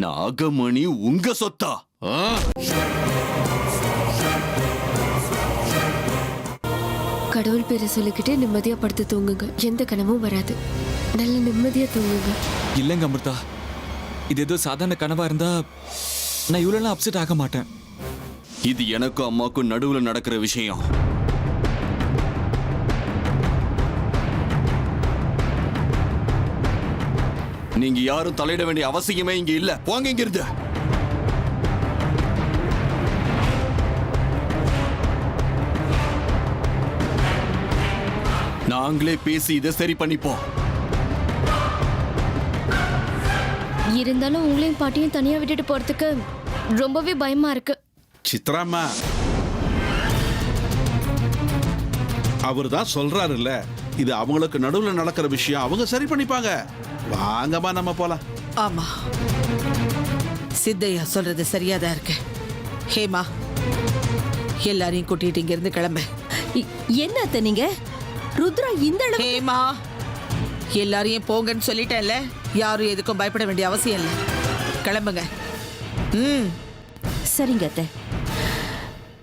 நாகமணி உங்க சொத்தா? கடவுள் பேரை சொல்லிக்கிட்டே நிம்மதியா படுத்து தூங்குங்க. எந்த கனவும் வராது. நல்ல நிம்மதியா தூங்குங்க. இல்லைங்க அமிர்தா, இது ஏதோ சாதாரண கனவா இருந்தா நான் இவ்வளவு அப்செட் ஆக மாட்டேன். இது எனக்கும் அம்மாக்கும் நடுவுல நடக்கிற விஷயம். நீங்க யாரும் தலையிட வேண்டிய அவசியமே இங்க இல்ல. போங்க இங்க இருந்து. நாங்களே பேசி இதை சரி பண்ணிப்போம். இருந்தாலும் உங்களையும் பாட்டியும் தனியா விட்டுட்டு போறதுக்கு ரொம்பவே பயமா இருக்கு. சித்ராமா, அவர் தான் சொல்றாருல்ல, இது அவங்களுக்கு நடுவுல நடக்கிற விஷயம், அவங்க சரி பண்ணிப்பாங்க. வாங்கம்மா நம்ம போலாம். ஆமா, சித்தையா சொல்றது சரியாதான் இருக்கு. ஹேமா, எல்லாரையும் கூட்டிட்டு இங்க இருந்து கிளம்பு. என்ன நீங்க ருத்ரா இந்த ஹேமா, எல்லாரையும் போங்கன்னு சொல்லிட்டேன்ல, யாரும் எதுக்கும் பயப்பட வேண்டிய அவசியம் இல்லை. கிளம்புங்க. சரிங்க அத்தை,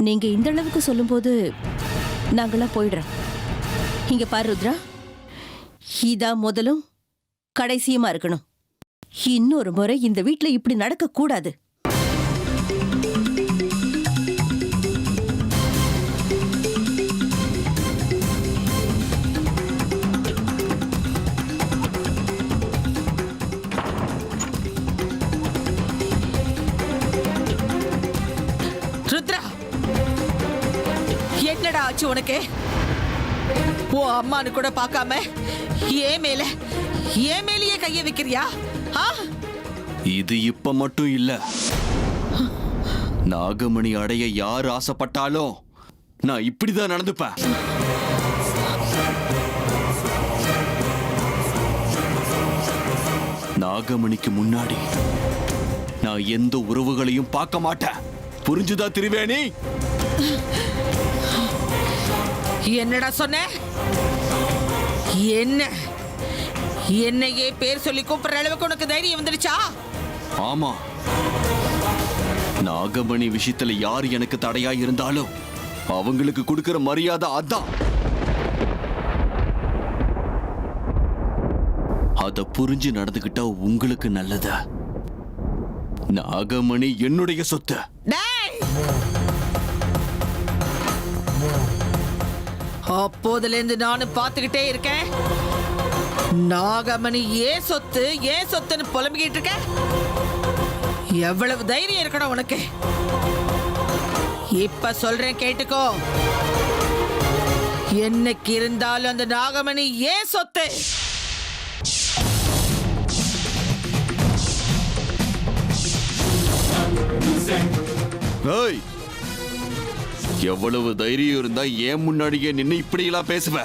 நீங்க இந்த அளவுக்கு சொல்லும்போது நாங்களாம் போயிடுறோம். இங்க பாரு ருத்ரா, இதான் முதலும் கடைசியுமா இருக்கணும். இன்னொரு முறை இந்த வீட்டுல இப்படி நடக்க கூடாது. ருத்ரா, என்னடா ஆச்சு உனக்கு? ஓ அம்மானு கூட பார்க்காம ஏன் மேலேயே கைய வைக்கிறியா? இது இப்ப மட்டும் இல்ல. நாகமணி அடைய யார் ஆசைப்பட்டாலும் நான் இப்படிதான் நடந்துப்பேன். நாகமணிக்கு முன்னாடி நான் எந்த உறவுகளையும் பார்க்க மாட்டேன். புரிஞ்சுதா திரிவேணி? என்னடா சொன்ன? என்னையே பேர் சொல்லி கூப்பிடுற அளவுக்கு உனக்கு தைரியம் வந்துடுச்சா? ஆமா, நாகமணி விஷயத்துல யார் எனக்கு தடையா இருந்தாலும் அவங்களுக்கு கொடுக்கிற மரியாதை அதான். அத புரிஞ்சு நடந்துகிட்டா உங்களுக்கு நல்லது. நாகமணி என்னுடைய சொத்து. அப்போதுல இருந்து நானும் பார்த்துக்கிட்டே இருக்கேன். நாகமணி ஏன் சொத்துன்னு புலம்பிக்கிட்டு இருக்க. எவ்வளவு தைரியம் இருக்கணும் உனக்கு? இப்ப சொல்றேன் கேட்டுக்கோ. என்னைக்கு இருந்தாலும் அந்த நாகமணி ஏன் சொத்து. எவ்வளவு தைரியம் இருந்தா ஏன் முன்னாடியே நின்னு இப்படி எல்லாம் பேசுவ?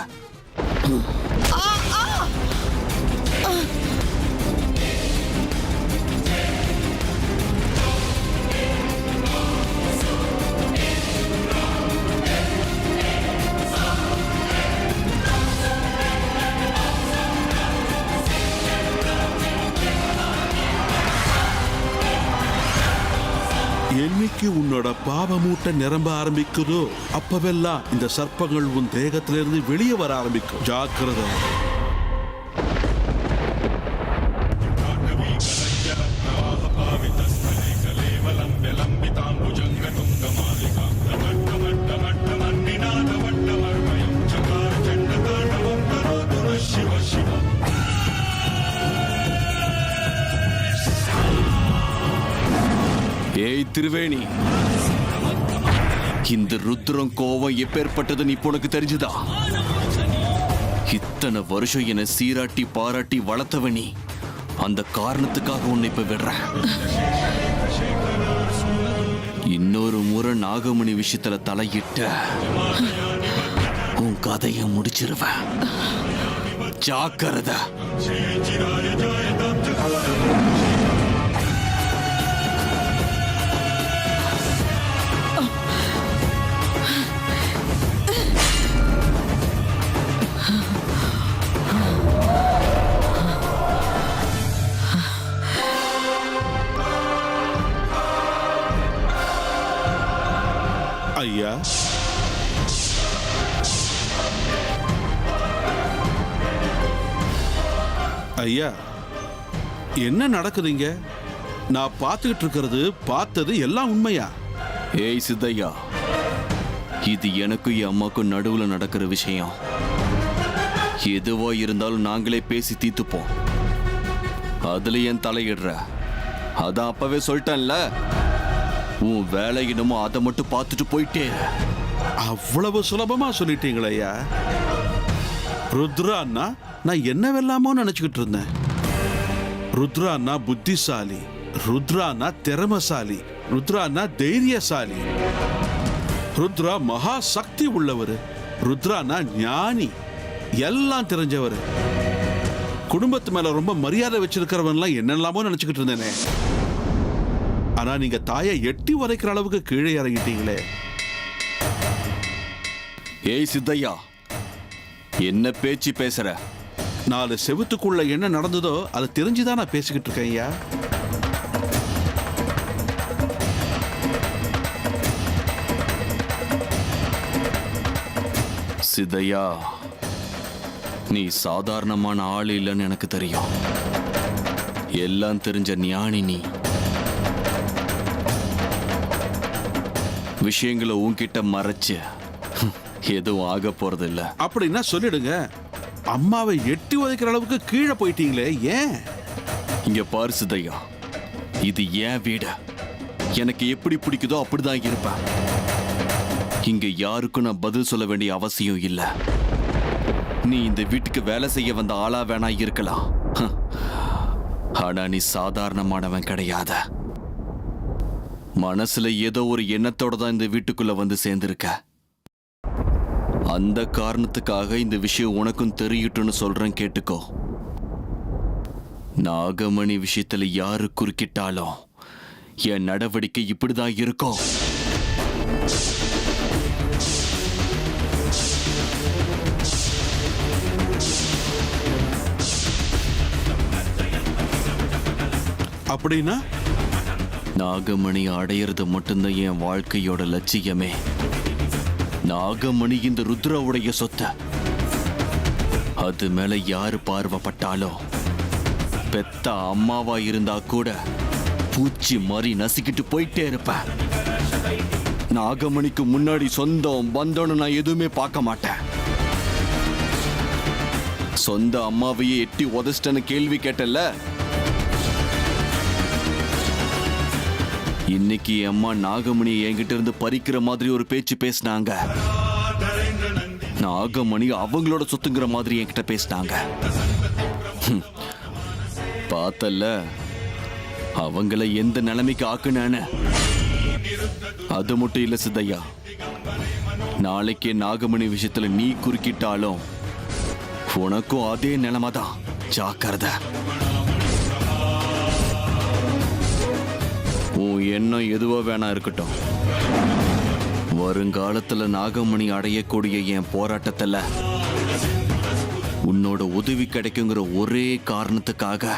என்னைக்கு உன்னோட பாவமூட்டை நிரம்ப ஆரம்பிக்குதோ அப்பவெல்லாம் இந்த சர்ப்பங்கள் உன் தேகத்திலிருந்து வெளியே வர ஆரம்பிக்கும். ஜாக்கிரதை. ஏய் திரிவேணி, இந்த ருத்ரம் கோவம் எப்பேற்பட்டதுன்னு இப்போ உனக்கு தெரிஞ்சுதா? இத்தனை வருஷம் என சீராட்டி பாராட்டி வளர்த்தவனி, அந்த காரணத்துக்காக உன்னை இப்ப விடுறேன். இன்னொரு முறை நாகமணி விஷயத்துல தலையிட்ட உன் கதையை முடிச்சிருவேன். ஜாக்கிரதை. ஐயா, என்ன நடக்குதுங்க? நான் பார்த்துக்கிட்டு இருக்கிறது பார்த்தது எல்லாம் உண்மையா? ஏய் சித்தையா, இது எனக்கும் என் அம்மாக்கும் நடுவுல நடக்கிற விஷயம். எதுவா இருந்தாலும் நாங்களே பேசி தீர்த்துப்போம். அதுல ஏன் தலையிடுற? அதான் அப்பவே சொல்லிட்டேன்ல, உன் வேலை என்னமோ அதை மட்டும் பார்த்துட்டு போயிட்டே. அவ்வளவு சுலபமா சொல்லிட்டீங்களே ஐயா. ருத்ரா அண்ணா நான் என்னவெல்லாமோ நினைச்சுக்கிட்டு இருந்தேன். ருத்ரா அண்ணா புத்திசாலி, ருத்ரா அண்ணா திறமசாலி, ருத்ரா அண்ணா தைரியசாலி, ருத்ரா மகா சக்தி உள்ளவர், ருத்ரா அண்ணா ஞானி, எல்லாம் தெரிஞ்சவர், குடும்பத்து மேல ரொம்ப மரியாதை வச்சிருக்கிறவன்லாம் என்னெல்லாமோ நினைச்சுக்கிட்டு இருந்தேனே. ஆனா நீங்க தாயை எட்டி உதைக்கிற அளவுக்கு கீழே இறங்கிட்டீங்களே. ஏய் சித்தையா, என்ன பேச்சு பேசுற? 4 செவுத்துக்குள்ள என்ன நடந்ததோ அதை தெரிஞ்சுதான் நான் பேசிக்கிட்டு இருக்கேன் ஐயா. சித்தையா, நீ சாதாரணமான ஆள் இல்லைன்னு எனக்கு தெரியும். எல்லாம் தெரிஞ்ச ஞானி நீ. விஷயங்களை உன்கிட்ட மறைச்சு எதுவும் ஆக போறது இல்ல. அப்படின்னா சொல்லிடுங்க, அம்மாவை எட்டி உதைக்கிற அளவுக்கு கீழே போயிட்டீங்களே, ஏன்? இங்க பாரு சித்தையா, இது ஏன் வீடு. எனக்கு எப்படி பிடிக்குதோ அப்படிதான் இருப்பேன். இங்க யாருக்கும் நான் பதில் சொல்ல வேண்டிய அவசியம் இல்லை. நீ இந்த வீட்டுக்கு வேலை செய்ய வந்த ஆளா வேணா இருக்கலாம், ஆனா நீ சாதாரணமானவன் கிடையாத. மனசுல ஏதோ ஒரு எண்ணத்தோட தான் இந்த வீட்டுக்குள்ள வந்து சேர்ந்திருக்க. அந்த காரணத்துக்காக இந்த விஷயம் உனக்கும் தெரியட்டும்னு சொல்றேன், கேட்டுக்கோ. நாகமணி விஷயத்துல யாரு குறுக்கிட்டாலும் என் நடவடிக்கை இப்படிதான் இருக்கும். அப்படின்னா நாகமணி அடையிறது மட்டும்தான் என் வாழ்க்கையோட லட்சியமே. நாகமணி இந்த ருத்ராவுடைய சொத்து. அது மேல யாரு பார்வைப்பட்டாலும் பெத்த அம்மாவா இருந்தா கூட பூச்சி மாதிரி நசுக்கிட்டு போயிட்டே இருப்பேன். நாகமணிக்கு முன்னாடி சொந்தம் பந்தம்னு நான் எதுவுமே பார்க்க மாட்டேன். சொந்த அம்மாவையே எட்டி உதச்சிட்டேன்னு கேள்வி கேட்டல. இன்னைக்கு அம்மா நாகமணி என்கிட்ட இருந்து பறிக்கிற மாதிரி ஒரு பேச்சு பேசினாங்க. நாகமணி அவங்களோட சொத்துங்கிற மாதிரி என்கிட்ட பேசினாங்க. பார்த்தல்ல அவங்கள எந்த நிலைமைக்கு ஆக்குனான்னு. அது மட்டும் இல்ல சித்தையா, நாளைக்கே நாகமணி விஷயத்துல நீ குறுக்கிட்டாலும் உனக்கும் அதே நிலைமைதான். ஜாக்கிரதை. உன் எண்ணம் எதுவோ வேணா இருக்கட்டும். வருங்காலத்துல நாகமணி அடையக்கூடிய என் போராட்டத்துல உன்னோட உதவி கிடைக்குங்கிற ஒரே காரணத்துக்காக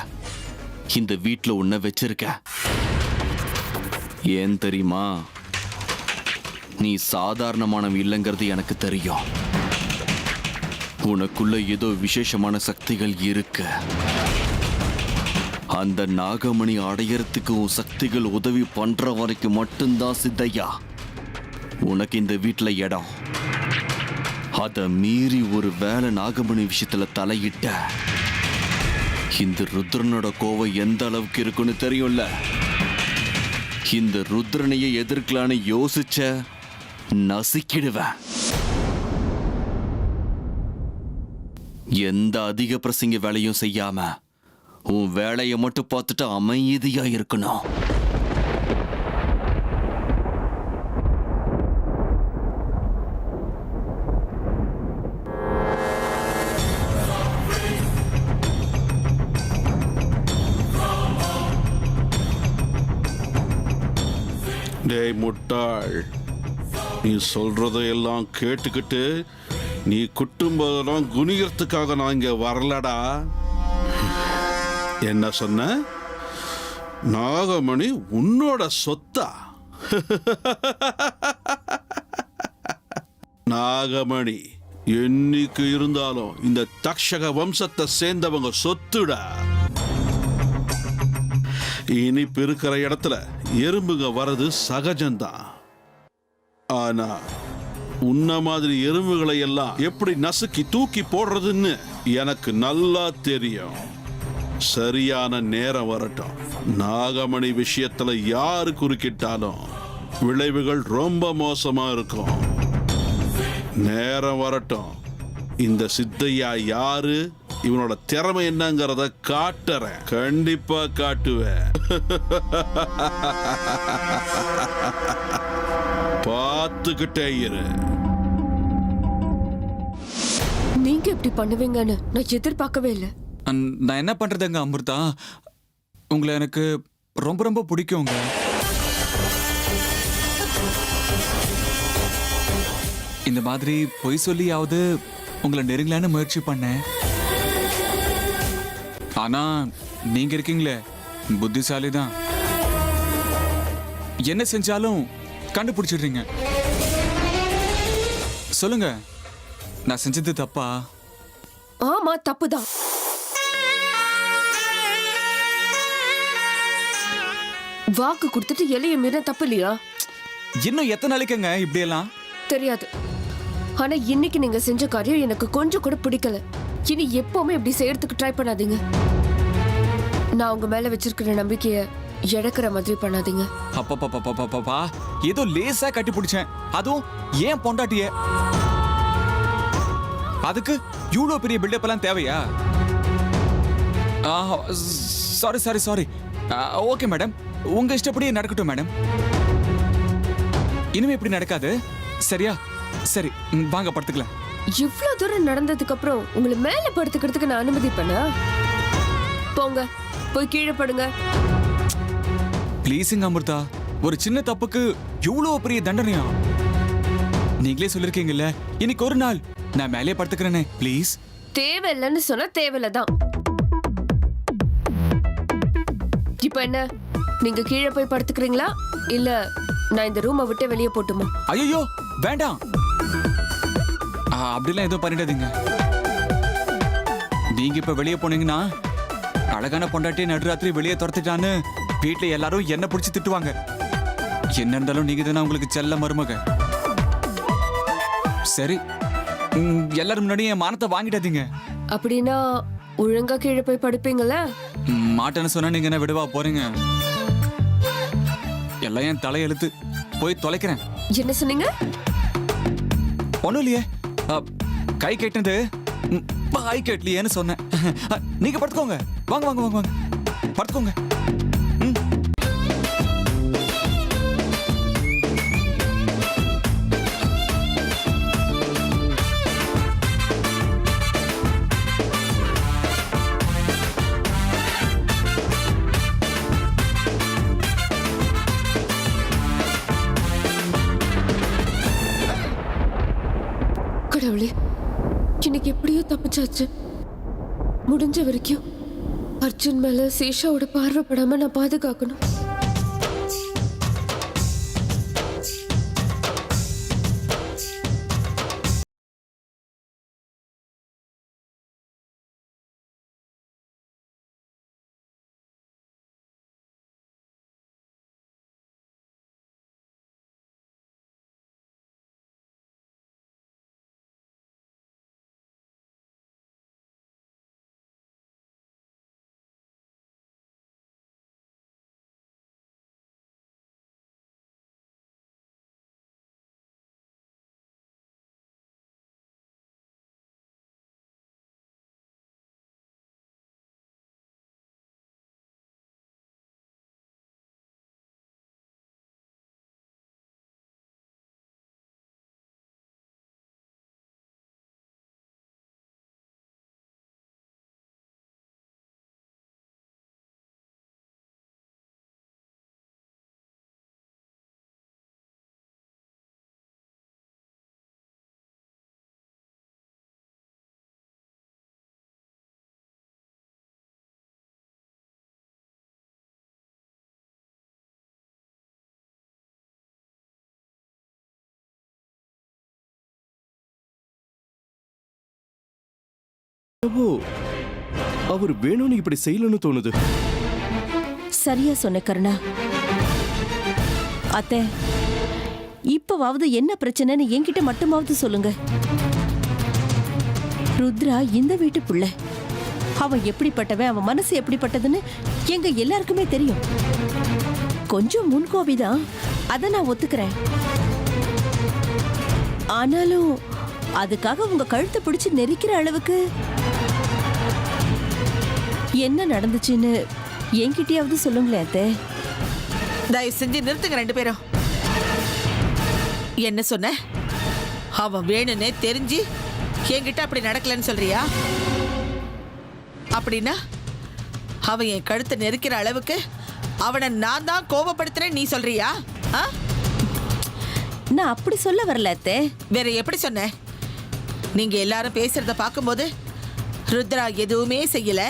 இந்த வீட்டுல உன்னை வச்சிருக்க. ஏன் தெரியுமா? நீ சாதாரணமானவன் இல்லைங்கிறது எனக்கு தெரியும். உனக்குள்ள ஏதோ விசேஷமான சக்திகள் இருக்கு. அந்த நாகமணி அடையறதுக்கு உன் சக்திகள் உதவி பண்ற வரைக்கும் மட்டும்தான் சித்தையா உனக்கு இந்த வீட்டுல இடம். அத மீறி ஒரு வேளை நாகமணி விஷயத்துல தலையிட்ட இந்த ருத்ரனோட கோவம் எந்த அளவுக்கு இருக்குன்னு தெரியும்ல. இந்த ருத்ரனையே எதிர்க்கலான்னு யோசிச்ச நசுக்கிடுவேன். எந்த அதிக பிரசங்க வேலையும் செய்யாம உன் வேலையை மட்டும் பார்த்துட்டு அமைதியா இருக்கணும். டேய் முட்டாள், நீ சொல்றதையெல்லாம் கேட்டுக்கிட்டு நீ குட்டும்போதெல்லாம் குனிகிறதுக்காக நான் இங்க வரலடா. என்ன சொன்ன? நாகமணி உன்னோட சொத்தா? நாகமணி என்னைக்கு இருந்தாலும் இந்த தக்ஷக வம்சத்தை சேர்ந்தவங்க சொத்துடா. இனிப்பு இருக்கிற இடத்துல எறும்புங்க வர்றது சகஜம்தான். ஆனா உன்ன மாதிரி எறும்புகளை எல்லாம் எப்படி நசுக்கி தூக்கி போடுறதுன்னு எனக்கு நல்லா தெரியும். சரியான நேரம் வரட்டும். நாகமணி விஷயத்துல யாரு குறுக்கிட்டாலும் விளைவுகள் ரொம்ப மோசமா இருக்கும். நேரம் வரட்டும். இந்த சித்தையா யாரு, இவனோட திறமை என்னங்கிறத காட்டுறேன். கண்டிப்பா காட்டுவேன். பார்த்துக்கிட்டே இரு. நீங்க இப்படி பண்ணுவீங்கன்னு நான் எதிர்பார்க்கவே இல்லை. நான் என்ன பண்றதுங்க அமிர்தா, உங்களை எனக்கு ரொம்ப ரொம்ப பிடிக்குங்க. இந்த மாதிரி பொய் சொல்லியாவது உங்களை நெருங்கலான்னு முயற்சி பண்ணேன். ஆனா நீங்க இருக்கீங்களே, புத்திசாலி தான். என்ன செஞ்சாலும் கண்டுபிடிச்சிடுறீங்க. சொல்லுங்க, நான் செஞ்சது தப்பா? ஆமா, தப்புதான். வாக்கு கொடுத்துட்டு எல்லைய மீற தப்பு இல்லையா? இன்னும் எத்தனை நாளைக்குங்க இப்படியெல்லாம்? தெரியாது. ஆனா இன்னைக்கு நீங்க செஞ்ச காரியம் எனக்கு கொஞ்சம் கூட பிடிக்கல. இனி எப்பவுமே இப்படி செய்யறதுக்கு ட்ரை பண்ணாதீங்க. நான் உங்க மேல வச்சிருக்கிற நம்பிக்கைய இழக்கிற மாதிரி பண்ணாதீங்க. அப்பா, ஏதோ லேசா கட்டி பிடிச்சேன், அதுவும் ஏன் பொண்டாட்டிய. அதுக்கு இவ்வளோ பெரிய பில்டப் எல்லாம் தேவையா? சாரி. ஓகே மேடம், உங்க இஷ்டப்படியே நடக்கட்டும் மேடம். இனிமே இப்படி நடக்காது, சரியா? சரி, வாங்க படுத்துக்கலாம். இவ்வளவு தூரம் நடந்ததுக்கு அப்புறம் உங்களை மேல படுத்துக்கிறதுக்கு நான் அனுமதி பண்ண? போங்க, போய் கீழே படுங்க. ப்ளீஸுங்க அமிர்தா, ஒரு சின்ன தப்புக்கு இவ்வளோ பெரிய தண்டனையா? நீங்களே சொல்லிருக்கீங்கல்ல, இன்னைக்கு ஒரு நாள் நான் மேலே படுத்துக்கிறேனே, ப்ளீஸ். தேவையில்லைன்னு சொன்னா தேவையில்லதான். இப்ப என்ன, நீங்க கீழே போய் படுத்துக்கிறீங்களா இல்ல நான் இந்த ரூமை விட்டு வெளியே போட்டுமா? ஐயோ வேண்டாம், அப்படிலாம் எதுவும் பண்ணிடாதீங்க. நீங்க இப்ப வெளியே போனீங்கன்னா அழகான பொண்டாட்டி நடுராத்திரி வெளியே துரத்துட்டான்னு வீட்டுல எல்லாரும் என்ன பிடிச்சி திட்டுவாங்க. என்ன இருந்தாலும் நீங்க தானே உங்களுக்கு செல்ல மருமக. சரி, எல்லாரும் முன்னாடி என் மானத்தை வாங்கிடாதீங்க. அப்படின்னா ஒழுங்கா கீழே போய் படுப்பீங்களா? மாட்டேன்னு சொன்னா நீங்க என்ன விடுவா போறீங்க? எல்லாம் என் தலையெழுத்து, போய் தொலைக்கிறேன். என்ன சொன்னீங்க? ஒண்ணும் இல்லையே, கை கேட்டது பாய் கேட்லியேன்னு சொன்னேன். நீங்க படுத்துக்கோங்க, வாங்க வாங்க வாங்க வாங்க படுத்துக்கோங்க. கடவுளே, இன்னைக்கு எப்படியோ தப்பிச்சாச்சு. முடிஞ்ச வரைக்கும் அர்ஜுன் மேல சேஷாவோட பார்வைப்படாம நான் பாதுகாக்கணும். ஓ அவர் வேணும்னு இப்படி செய்யலன்னு தோணுது. சரியா சொன்ன கருணா. அத்தை, இப்பவாவது என்ன பிரச்சனைன்னு என்கிட்ட மட்டுமாவது சொல்லுங்க. ருத்ரா இந்த வீட்டு புள்ள. அவன் எப்படிப்பட்டவன், அவன் மனசு எப்படிப்பட்டதுன்னு எங்க எல்லாருக்குமே தெரியும். கொஞ்சம் முன்கோபிதான், அதை நான் ஒத்துக்கிறேன். ஆனாலும் அதுக்காக உங்க கழுத்தை பிடிச்சு நெரிக்கிற அளவுக்கு என்ன நடந்துச்சுன்னு என்கிட்டயாவது சொல்லுங்களேன் அத்தை. தயவு செஞ்சு நிறுத்துங்க ரெண்டு பேரும். என்ன சொன்ன? அவன் வேணும்னே தெரிஞ்சு என்கிட்ட அப்படி நடக்கலன்னு சொல்றியா? அப்படின்னா அவன் என் கழுத்தை நெருக்கிற அளவுக்கு அவனை நான் தான் கோபப்படுத்துறேன் நீ சொல்றியா? நான் அப்படி சொல்ல வரல அத்தை. வேற எப்படி சொன்ன? நீங்க எல்லாரும் பேசுறத பார்க்கும்போது ருத்ரா எதுவுமே செய்யல,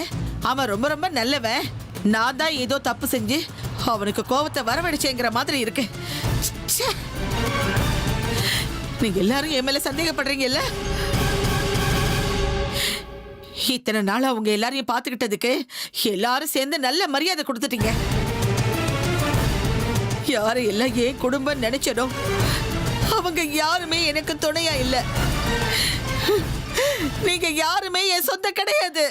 அவன் ரொம்ப ரொம்ப நல்லவன், நான் தான் ஏதோ தப்பு செஞ்சு அவனுக்கு கோபத்தை வரவழைச்சேங்கிற மாதிரி இருக்கு. ச்சே! நீங்க எல்லாரும் என் மேல சந்தேகப்படுறீங்கல்ல? இத்தனை நாள் அவங்க எல்லாரையும் பார்த்துக்கிட்டதுக்கு எல்லாரும் சேர்ந்து நல்ல மரியாதை கொடுத்துட்டீங்க. யாரையெல்லாம் ஏன் குடும்பம் நினைச்சனோ அவங்க யாருமே எனக்கு துணையா இல்ல. நீங்க யாருமே என் சொந்த கிடையாது.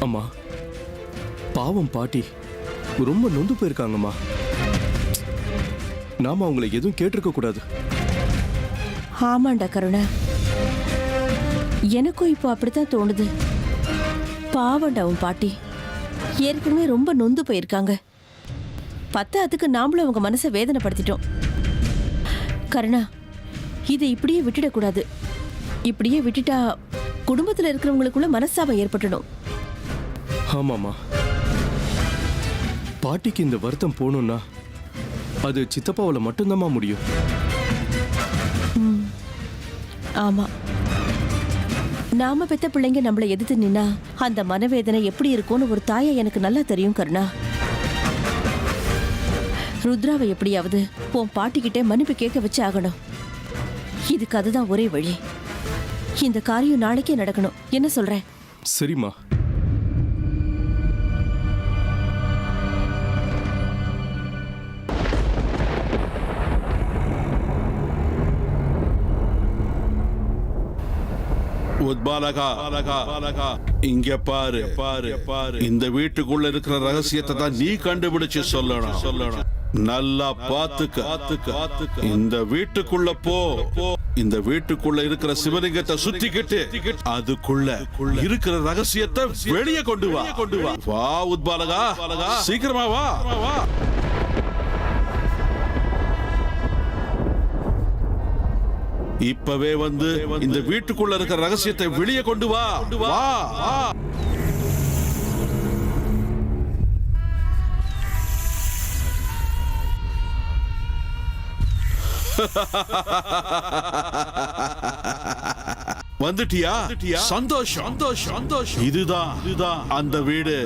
அம்மா, பாவம் பாட்டி ரொம்ப நொந்து போயிருக்காங்கம்மா. நாம அவங்கள எதுவும் கேட்டிருக்க கூடாது. ஆமாண்டா கருணா, எனக்கும் இப்போ அப்படித்தான் தோணுது. பாவண்டா உன் பாட்டி ஏற்கனவே ரொம்ப நொந்து போயிருக்காங்க. பத்தாத்துக்கு நாமளும் அவங்க மனசை வேதனைப்படுத்திட்டோம். கருணா, இதை இப்படியே விட்டுடக்கூடாது. இப்படியே விட்டுட்டா குடும்பத்தில் இருக்கிறவங்களுக்குள்ள மனஸ்தாபம் ஏற்பட்டுடும். ஆமாம்மா, பாட்டிக்கு இந்த வருத்தம் போகணும்னா அது சித்தப்பாவில் மட்டும்தாம்மா முடியும். ஆமா, நாம பெத்த பிள்ளைங்க நம்மளை எதிர்த்து நின்னா அந்த மனவேதனை எப்படி இருக்கும்னு ஒரு தாயா எனக்கு நல்லா தெரியும் கருணா. ருத்ராவை எப்படியாவது உன் பாட்டிக்கிட்டே மன்னிப்பு கேட்க வச்சு ஆகணும். இதுக்கு அதுதான் ஒரே வழி. இந்த காரியம் நாளைக்கே நடக்கணும். என்ன சொல்ற? சரிம்மா. உத்பாலகா, இங்க பாரு பாரு பாரு. இந்த வீட்டுக்குள்ள இருக்கிற ரகசியத்தை தான் நீ கண்டுபிடிச்சு சொல்லணும். நல்லா பாத்துக்க. இந்த வீட்டுக்குள்ள போ. இந்த வீட்டுக்குள்ள இருக்கிற சிவலிங்கத்தை சுத்திக்கிட்டு அதுக்குள்ள இருக்கிற ரகசியத்தை வெளியே கொண்டு வா. வா உத்பாலகா, சீக்கிரமா வா. இப்பவே வந்து இந்த வீட்டுக்குள்ள இருக்கிற ரகசியத்தை வெளியே கொண்டு வா. வந்துட்டியா? சந்தோஷம். இதுதான் அந்த வீடு.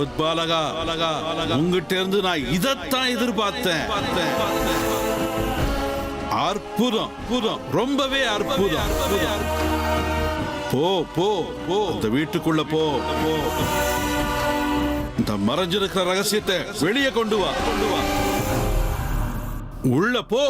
உத்பாலகா, உங்ககிட்ட இருந்து நான் இதைத்தான் எதிர்பார்த்தேன். அற்புதம், ரொம்பவே அற்புதம். போ இந்த வீட்டுக்குள்ள போ. இந்த மறைஞ்சிருக்கிற ரகசியத்தை வெளியே கொண்டு வா. உள்ள போ.